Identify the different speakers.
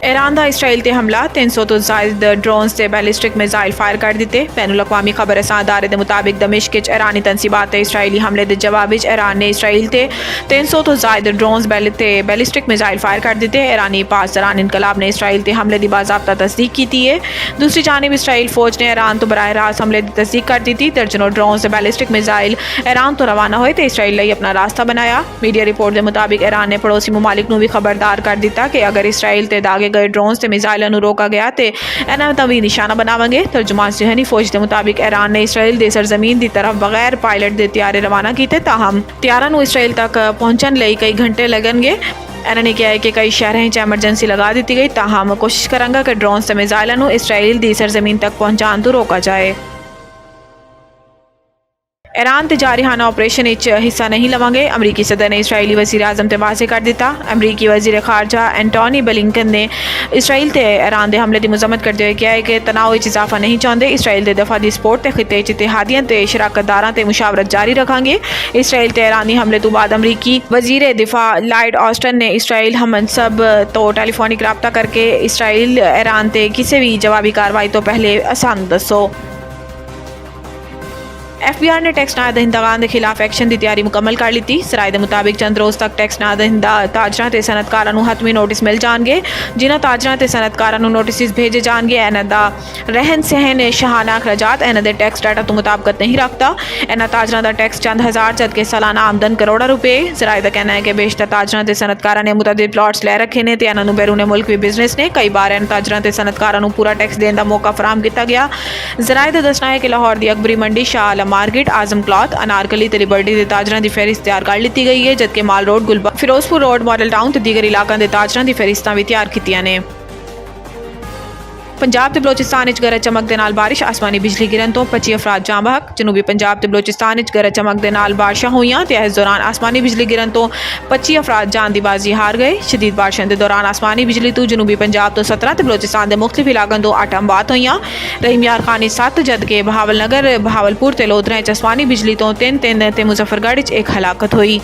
Speaker 1: Iran का Israel ते हमला 300 तो जायद ड्रोन से बैलिस्टिक मिसाइल फायर कर दिते। बैनुल-अक़वामी खबर रसां अदारे के मुताबिक दमिश्क च ईरानी तनसीबात ते इसराइली हमले के जवाब ईरान ने इसराइल ते 300 तो जायद ड्रोन बैलिस्टिक मिसाइल फायर कर दिते। ईरानी पास दौरान इनकलाब ने इसराइल ते हमले की बाज़ाब्ता तस्दीक की है। दूसरी जानिब इसराइल फौज ने ईरान तो बराह रास्त हमले की तस्दीक कर दी थी। दर्जनों ड्रोन से बैलिस्टिक मिसाइल ईरान तो रवाना हुए तो इसराइल लिए अपना रास्ता बनाया। मीडिया रिपोर्ट के मुताबिक ईरान ने पड़ोसी मुमालिक को भी खबरदार कर दिता कि अगर इसराइल ते दागे गए ड्रोन से मिसाइलों रोका गया तो इन्हें तभी निशाना बनावेंगे। तर्जुमान जहनी फौज के मुताबिक ईरान ने इसराइल की सरजमीन की तरफ बगैर पायलट के त्यारे रवाना किए। ताहम त्यारां इसराइल तक पहुंचने लिए कई घंटे लगेंगे। इन्होंने कहा है कि कई शहरों च एमरजेंसी लगा दी गई। ताहम कोशिश करेंगे कि ड्रोन से मिसाइलों इसराइल की सरजमीन तक पहुंचाने तो रोका जाए। ईरान ते जारिहाना ऑपरेशन हिस्सा नहीं लवेंगे। अमरीकी सदर ने इसराइली वज़ीर आज़म ते वाज़े कर दिता। अमरीकी वज़ीर ख़ारजा एंटोनी ब्लिंकन ने इसराइल ते ईरान के हमले की मज़म्मत करते हुए कहा है कि तनाव इजाफा नहीं चाहते। इसराइल के दफा की सपोर्ट ते खिते इतिहादियों ते शराकतदारां ते मुशावरत जारी रखेंगे। इसराइल ते ईरानी हमले तो बाद अमरीकी वज़ीर दिफा लॉयड ऑस्टिन ने इसराइल हमनसब तो टेलीफोनिक रबता करके इसराइल ईरान ते किसी भी जवाबी कार्रवाई तो पहले आसान दसो। FBI ने टैक्स ना दहिंदगान के खिलाफ एक्शन की तैयारी मुकम्मल कर ली थी। सराय के मुताबिक चंद रोज़ तक टैक्स ना दहिंदा ताजरां ते सनतकारां हतमी नोटिस मिल जाएंगे। जिन्होंने ताजरां ते सनतकारां नोटिस भेजे जाएंगे। इन्हों का रहन सहन शहाना अखराजात इन्हों के टैक्स डाटा तो मुताबकत नहीं रखता। इन्होंने ताजरां का टैक्स चंद हज़ार जबकि सालाना आमदन करोड़ा रुपए। सराय का कहना है कि बेशतर ताजरां ते सनतकारां ने मुतअद्दिद प्लॉट्स लै रखे ने ते इन्हों बैरून मुल्क भी बिजनेस ने। कई बार इन ताजरां ते सनतकारां पूरा टैक्स देने का मौका फराहम किया गया। जराए का दसना है कि लाहौर की अकबरी मंडी शाह आलम मार्केट आजम क्लॉथ अनारकली ते लिबर्टी के ताजरां की फहरिस्त तैयार कर ली गई है। जबकि Mall Road Gulberg Ferozepur Road Model Town ते दीगर इलाकों के ताजरां की फहरिस्तां भी तैयार की ने। पंजाब ते बलोचिस्तान गरज चमक के नाल बारिश आसमानी बिजली गिरन तो 25 अफराद जां बहक। जनूबी पंजाब ते बलोचिस्तान गरज चमक के नाल बारिशां हुईयां ते इस दौरान आसमानी बिजली गिरन तो 25 अफराद जान दी बाजी हार गए। शदीद बारिशों के दौरान आसमानी बिजली तो जनूबी पंजाब तो 17 ते बलोचिस्तान के मुख्तलिफ इलाकों तो 8 अमवात हुईयां। रहीम यार खानी 7 जबकि बहावल नगर बहावलपुर ते लोधरा आसमानी बिजली तो 3 ते मुजफ्फरगढ़ 1 हलाकत हुई।